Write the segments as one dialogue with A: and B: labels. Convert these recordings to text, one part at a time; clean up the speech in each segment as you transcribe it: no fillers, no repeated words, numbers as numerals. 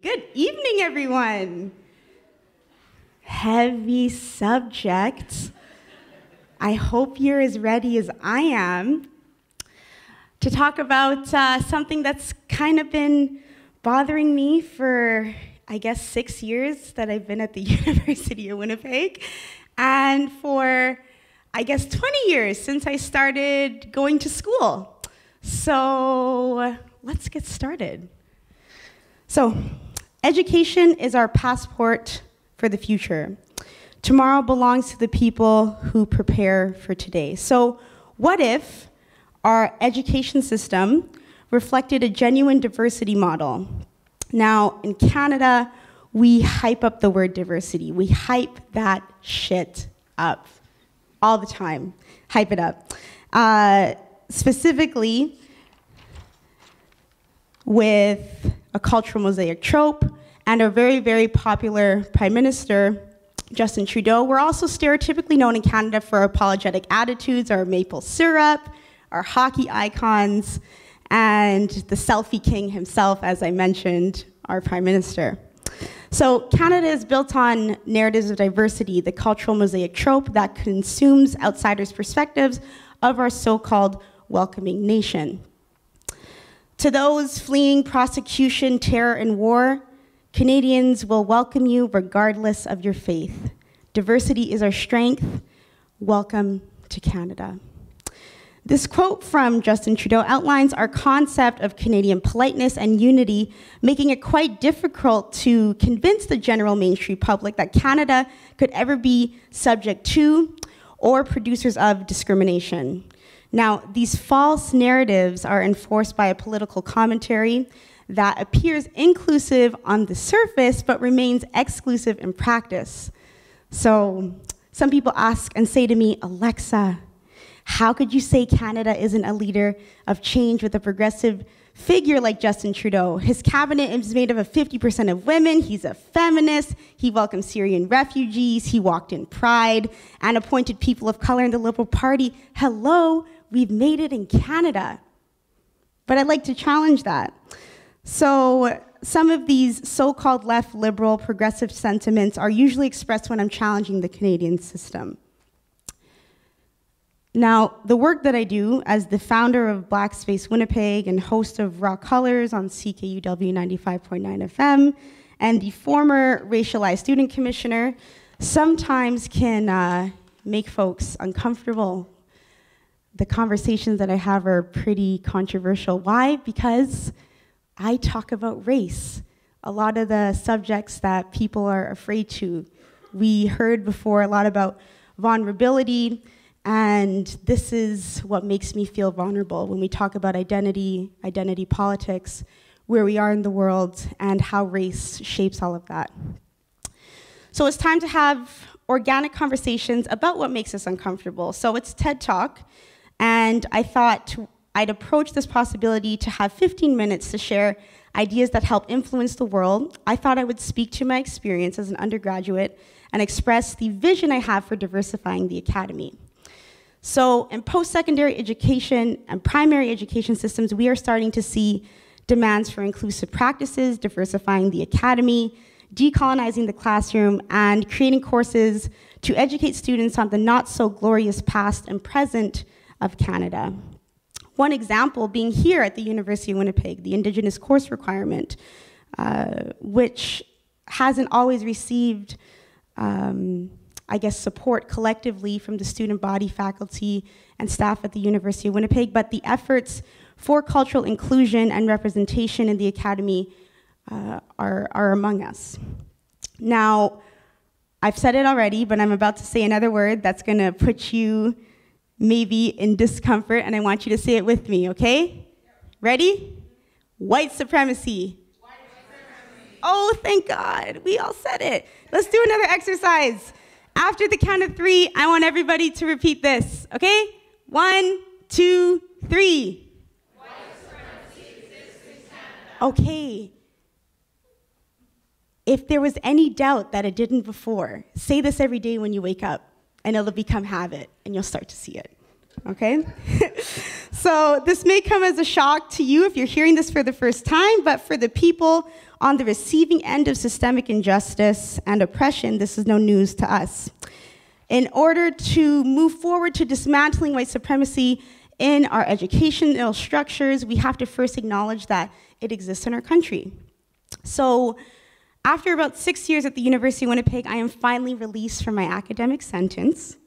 A: Good evening, everyone. Heavy subject. I hope you're as ready as I am to talk about something that's kind of been bothering me for, I guess, 6 years that I've been at the University of Winnipeg, and for, I guess, 20 years since I started going to school. So let's get started. So, education is our passport for the future. Tomorrow belongs to the people who prepare for today. So what if our education system reflected a genuine diversity model? Now, in Canada, we hype up the word diversity. We hype that shit up all the time. Hype it up. Specifically, with a cultural mosaic trope, and our very, very popular Prime Minister, Justin Trudeau. We're also stereotypically known in Canada for our apologetic attitudes, our maple syrup, our hockey icons, and the selfie king himself, as I mentioned, our Prime Minister. So Canada is built on narratives of diversity, the cultural mosaic trope that consumes outsiders' perspectives of our so-called welcoming nation. To those fleeing prosecution, terror, and war, Canadians will welcome you regardless of your faith. Diversity is our strength. Welcome to Canada. This quote from Justin Trudeau outlines our concept of Canadian politeness and unity, making it quite difficult to convince the general mainstream public that Canada could ever be subject to or producers of discrimination. Now, these false narratives are enforced by a political commentary that appears inclusive on the surface, but remains exclusive in practice. So, some people ask and say to me, Alexa, how could you say Canada isn't a leader of change with a progressive figure like Justin Trudeau? His cabinet is made up of 50% of women, he's a feminist, he welcomed Syrian refugees, he walked in pride, and appointed people of color in the Liberal Party. Hello, we've made it in Canada. But I'd like to challenge that. So some of these so-called left, liberal, progressive sentiments are usually expressed when I'm challenging the Canadian system. Now, the work that I do as the founder of Black Space Winnipeg and host of Raw Colors on CKUW 95.9 FM and the former Racialized Student Commissioner sometimes can make folks uncomfortable. The conversations that I have are pretty controversial. Why? Because I talk about race. A lot of the subjects that people are afraid to. We heard before a lot about vulnerability, and this is what makes me feel vulnerable when we talk about identity, identity politics, where we are in the world, and how race shapes all of that. So it's time to have organic conversations about what makes us uncomfortable. So it's TED Talk, and I thought I'd approach this possibility to have 15 minutes to share ideas that help influence the world. I thought I would speak to my experience as an undergraduate and express the vision I have for diversifying the academy. So in post-secondary education and primary education systems, we are starting to see demands for inclusive practices, diversifying the academy, decolonizing the classroom, and creating courses to educate students on the not-so-glorious past and present of Canada. One example being here at the University of Winnipeg, the Indigenous course requirement, which hasn't always received, I guess, support collectively from the student body, faculty, and staff at the University of Winnipeg, but the efforts for cultural inclusion and representation in the academy are among us. Now, I've said it already, but I'm about to say another word that's gonna put you maybe in discomfort, and I want you to say it with me, okay? Ready? White supremacy. White supremacy. Oh, thank God, we all said it. Let's do another exercise. After the count of 3, I want everybody to repeat this, okay? 1, 2, 3. White supremacy exists in Canada. Okay. If there was any doubt that it didn't before, say this every day when you wake up, and it'll become habit, and you'll start to see it, okay? So this may come as a shock to you if you're hearing this for the first time, but for the people on the receiving end of systemic injustice and oppression, this is no news to us. In order to move forward to dismantling white supremacy in our educational structures, we have to first acknowledge that it exists in our country. So after about 6 years at the University of Winnipeg, I am finally released from my academic sentence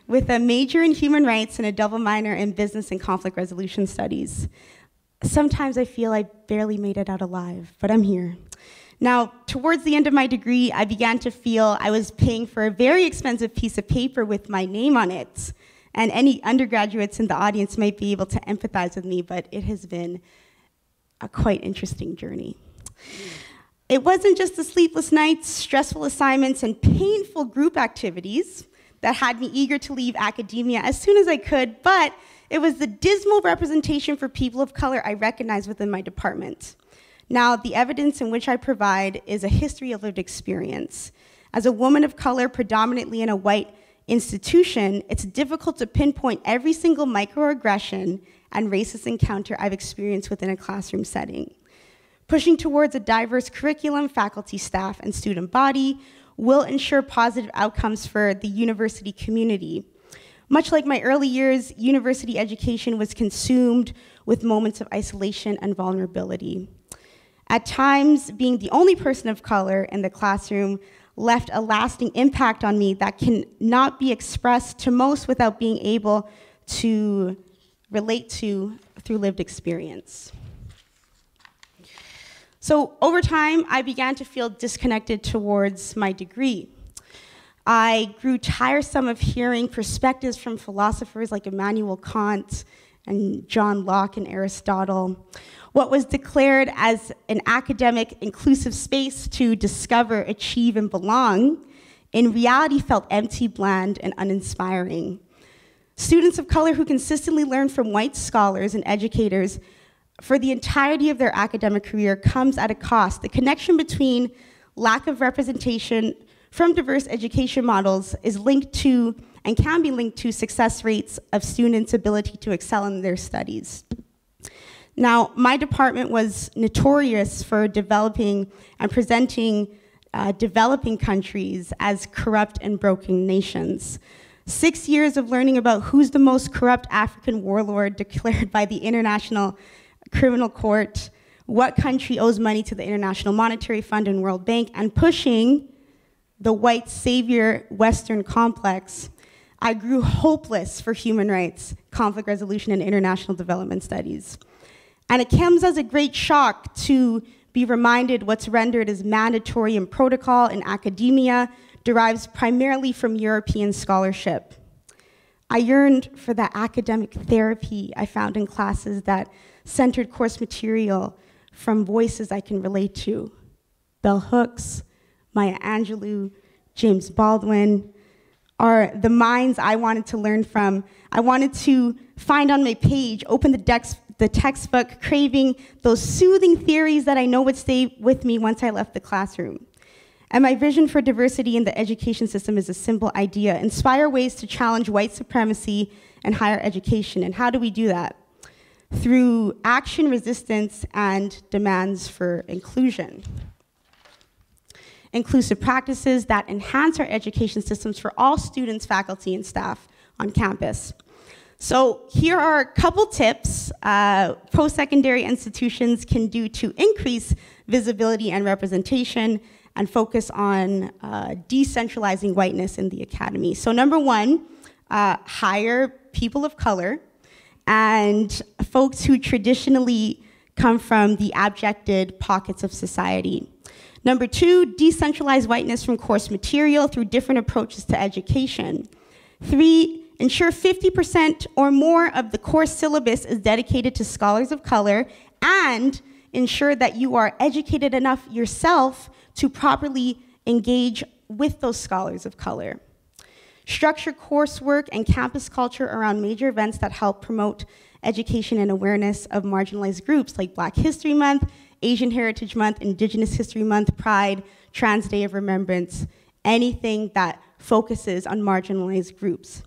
A: with a major in human rights and a double minor in business and conflict resolution studies. Sometimes I feel I barely made it out alive, but I'm here. Now, towards the end of my degree, I began to feel I was paying for a very expensive piece of paper with my name on it. And any undergraduates in the audience might be able to empathize with me, but it has been a quite interesting journey. It wasn't just the sleepless nights, stressful assignments, and painful group activities that had me eager to leave academia as soon as I could, but it was the dismal representation for people of color I recognized within my department. Now, the evidence in which I provide is a history of lived experience. As a woman of color, predominantly in a white institution, it's difficult to pinpoint every single microaggression and racist encounter I've experienced within a classroom setting. Pushing towards a diverse curriculum, faculty, staff, and student body will ensure positive outcomes for the university community. Much like my early years, university education was consumed with moments of isolation and vulnerability. At times, being the only person of color in the classroom left a lasting impact on me that cannot be expressed to most without being able to relate to through lived experience. So over time, I began to feel disconnected towards my degree. I grew tiresome of hearing perspectives from philosophers like Immanuel Kant and John Locke and Aristotle. What was declared as an academic inclusive space to discover, achieve, and belong, in reality felt empty, bland, and uninspiring. Students of color who consistently learn from white scholars and educators for the entirety of their academic career comes at a cost. The connection between lack of representation from diverse education models is linked to, and can be linked to, success rates of students' ability to excel in their studies. Now, my department was notorious for developing and presenting developing countries as corrupt and broken nations. 6 years of learning about who's the most corrupt African warlord declared by the International Criminal Court, what country owes money to the International Monetary Fund and World Bank, and pushing the white savior Western complex, I grew hopeless for human rights, conflict resolution, and international development studies. And it comes as a great shock to be reminded what's rendered as mandatory in protocol in academia derives primarily from European scholarship. I yearned for that academic therapy I found in classes that centered course material from voices I can relate to. Bell Hooks, Maya Angelou, James Baldwin are the minds I wanted to learn from. I wanted to find on my page, open the textbook, craving those soothing theories that I know would stay with me once I left the classroom. And my vision for diversity in the education system is a simple idea: inspire ways to challenge white supremacy in higher education. And how do we do that? Through action, resistance, and demands for inclusion. Inclusive practices that enhance our education systems for all students, faculty, and staff on campus. So here are a couple tips post-secondary institutions can do to increase visibility and representation and focus on decentralizing whiteness in the academy. So number one, hire people of color and folks who traditionally come from the abjected pockets of society. Number two, decentralize whiteness from course material through different approaches to education. Three, ensure 50% or more of the course syllabus is dedicated to scholars of color, and ensure that you are educated enough yourself to properly engage with those scholars of color. Structure coursework and campus culture around major events that help promote education and awareness of marginalized groups like Black History Month, Asian Heritage Month, Indigenous History Month, Pride, Trans Day of Remembrance, anything that focuses on marginalized groups.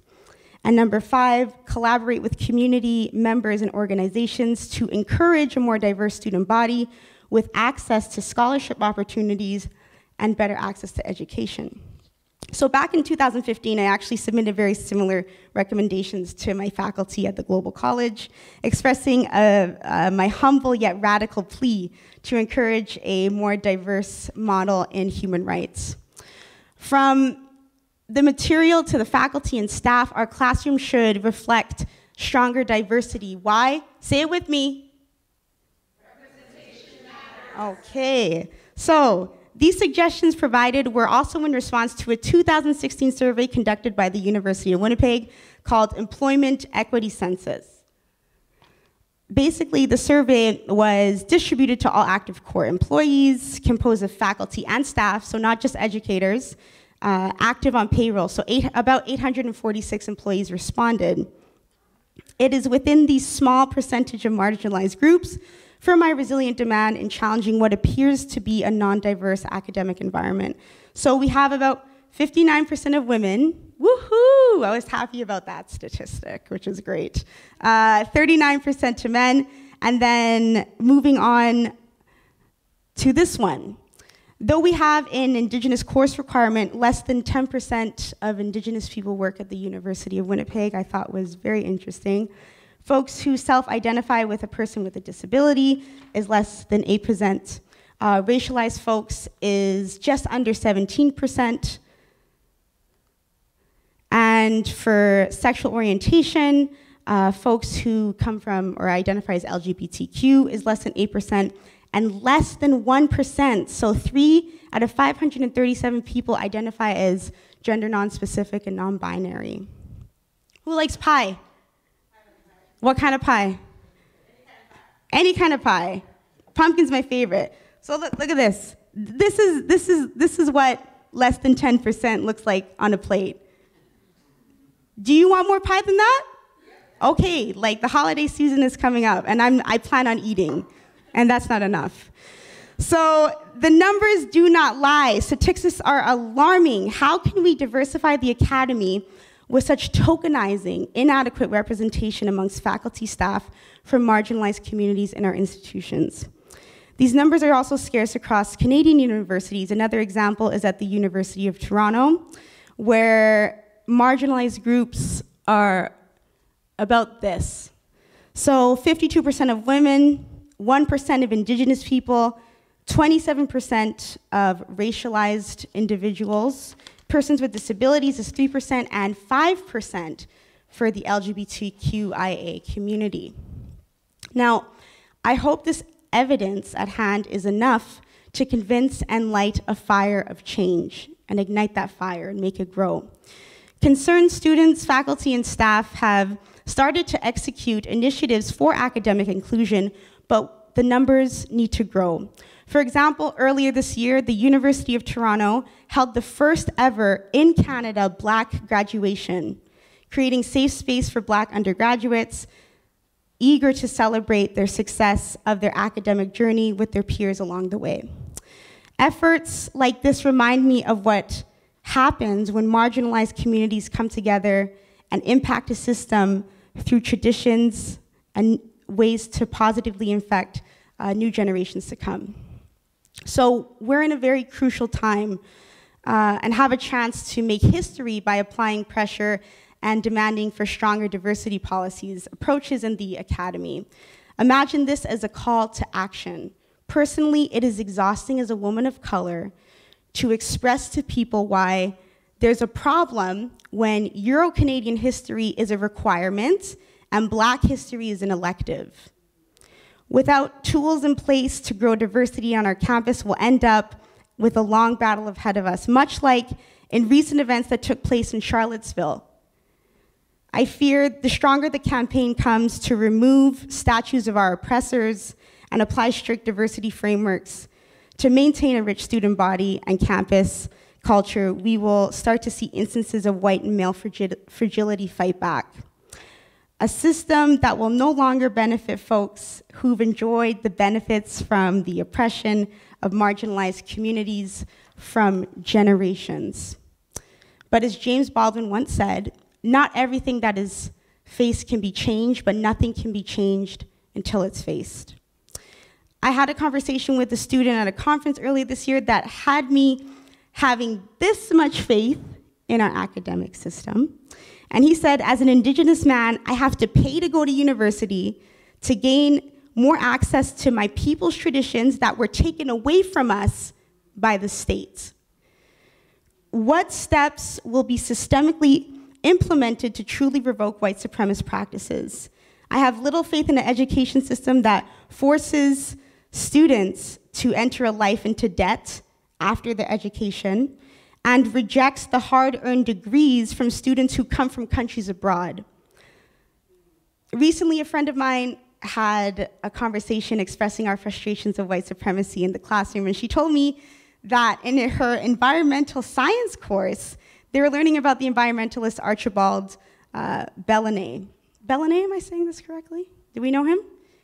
A: And number 5, collaborate with community members and organizations to encourage a more diverse student body with access to scholarship opportunities and better access to education. So back in 2015, I actually submitted very similar recommendations to my faculty at the Global College, expressing my humble yet radical plea to encourage a more diverse model in human rights. From the material to the faculty and staff, our classroom should reflect stronger diversity. Why? Say it with me. Representation matters. Okay, so these suggestions provided were also in response to a 2016 survey conducted by the University of Winnipeg called Employment Equity Census. Basically, the survey was distributed to all active core employees, composed of faculty and staff, so not just educators, active on payroll, so about 846 employees responded. It is within these small percentage of marginalized groups for my resilient demand in challenging what appears to be a non-diverse academic environment. So we have about 59% of women. Woohoo! I was happy about that statistic, which is great. 39% to men, and then moving on to this one. Though we have an Indigenous course requirement, less than 10% of Indigenous people work at the University of Winnipeg, I thought was very interesting. Folks who self-identify with a person with a disability is less than 8%. Racialized folks is just under 17%. And for sexual orientation, folks who come from or identify as LGBTQ is less than 8%. And less than 1%, so 3 out of 537 people identify as gender non-specific and non-binary. Who likes pie? What kind of pie? Any kind of pie. Pumpkin's my favorite. So look at this. This is what less than 10% looks like on a plate. Do you want more pie than that? Okay, like the holiday season is coming up, and I plan on eating. And that's not enough. So the numbers do not lie. Statistics are alarming. How can we diversify the academy with such tokenizing, inadequate representation amongst faculty staff from marginalized communities in our institutions? These numbers are also scarce across Canadian universities. Another example is at the University of Toronto, where marginalized groups are about this. So 52% of women, 1% of Indigenous people, 27% of racialized individuals, persons with disabilities is 3%, and 5% for the LGBTQIA community. Now, I hope this evidence at hand is enough to convince and light a fire of change and ignite that fire and make it grow. Concerned students, faculty, and staff have started to execute initiatives for academic inclusion, but the numbers need to grow. For example, earlier this year, the University of Toronto held the first ever in Canada Black graduation, creating safe space for Black undergraduates, eager to celebrate their success of their academic journey with their peers along the way. Efforts like this remind me of what happens when marginalized communities come together and impact a system through traditions and ways to positively infect new generations to come. So we're in a very crucial time and have a chance to make history by applying pressure and demanding for stronger diversity policies, approaches in the academy. Imagine this as a call to action. Personally, it is exhausting as a woman of color to express to people why there's a problem when Euro-Canadian history is a requirement and Black history is an elective. Without tools in place to grow diversity on our campus, we'll end up with a long battle ahead of us, much like in recent events that took place in Charlottesville. I fear the stronger the campaign comes to remove statues of our oppressors and apply strict diversity frameworks to maintain a rich student body and campus culture, we will start to see instances of white and male fragility fight back. A system that will no longer benefit folks who've enjoyed the benefits from the oppression of marginalized communities from generations. But as James Baldwin once said, not everything that is faced can be changed, but nothing can be changed until it's faced. I had a conversation with a student at a conference earlier this year that had me having this much faith in our academic system. And he said, as an Indigenous man, I have to pay to go to university to gain more access to my people's traditions that were taken away from us by the state. What steps will be systemically implemented to truly revoke white supremacist practices? I have little faith in an education system that forces students to enter a life into debt after their education and rejects the hard-earned degrees from students who come from countries abroad. Recently, a friend of mine had a conversation expressing our frustrations of white supremacy in the classroom, and she told me that in her environmental science course, they were learning about the environmentalist Archibald Bellamy. Bellamy, am I saying this correctly? Do we know him?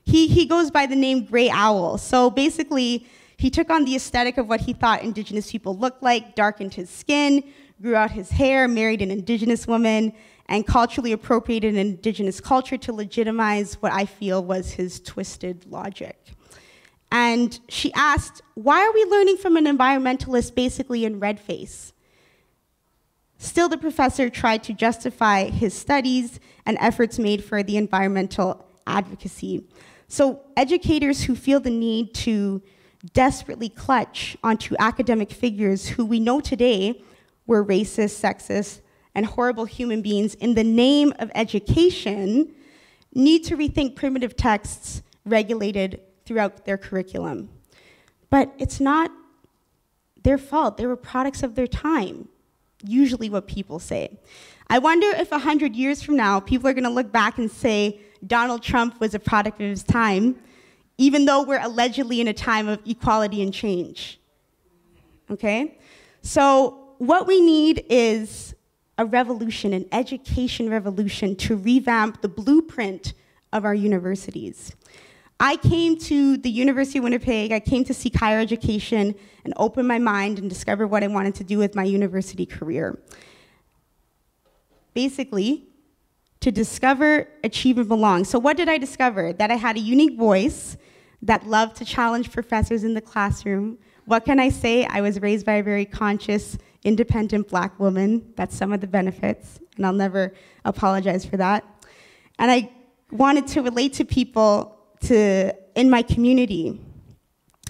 A: He goes by the name Gray Owl. So basically, he took on the aesthetic of what he thought Indigenous people looked like, darkened his skin, grew out his hair, married an Indigenous woman, and culturally appropriated an Indigenous culture to legitimize what I feel was his twisted logic. And she asked, why are we learning from an environmentalist basically in red face? Still, the professor tried to justify his studies and efforts made for the environmental advocacy. So educators who feel the need to desperately clutch onto academic figures who we know today were racist, sexist, and horrible human beings in the name of education need to rethink primitive texts regulated throughout their curriculum. But it's not their fault. They were products of their time, usually what people say. I wonder if 100 years from now, people are going to look back and say Donald Trump was a product of his time, even though we're allegedly in a time of equality and change. Okay? So what we need is a revolution, an education revolution, to revamp the blueprint of our universities. I came to the University of Winnipeg, I came to seek higher education and open my mind and discover what I wanted to do with my university career. Basically, to discover, achieve, and belong. So what did I discover? That I had a unique voice, that loved to challenge professors in the classroom. What can I say? I was raised by a very conscious, independent Black woman. That's some of the benefits, and I'll never apologize for that. And I wanted to relate to people in my community.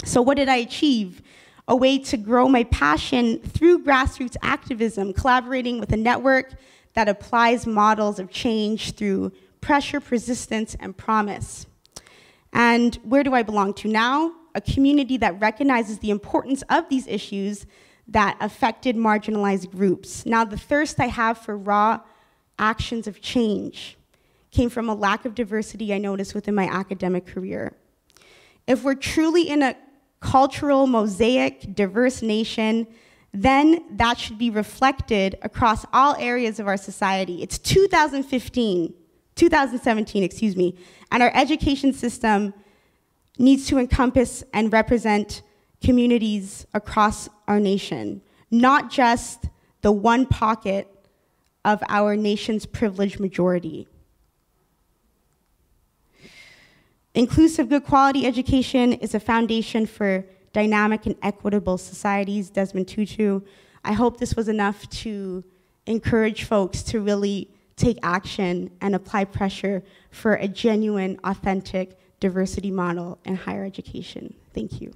A: So what did I achieve? A way to grow my passion through grassroots activism, collaborating with a network that applies models of change through pressure, persistence, and promise. And where do I belong to now? A community that recognizes the importance of these issues that affected marginalized groups. Now, the thirst I have for raw actions of change came from a lack of diversity I noticed within my academic career. If we're truly in a cultural, mosaic, diverse nation, then that should be reflected across all areas of our society. It's 2017, excuse me, and our education system needs to encompass and represent communities across our nation, not just the one pocket of our nation's privileged majority. Inclusive, good quality education is a foundation for dynamic and equitable societies, Desmond Tutu. I hope this was enough to encourage folks to really take action and apply pressure for a genuine, authentic diversity model in higher education. Thank you.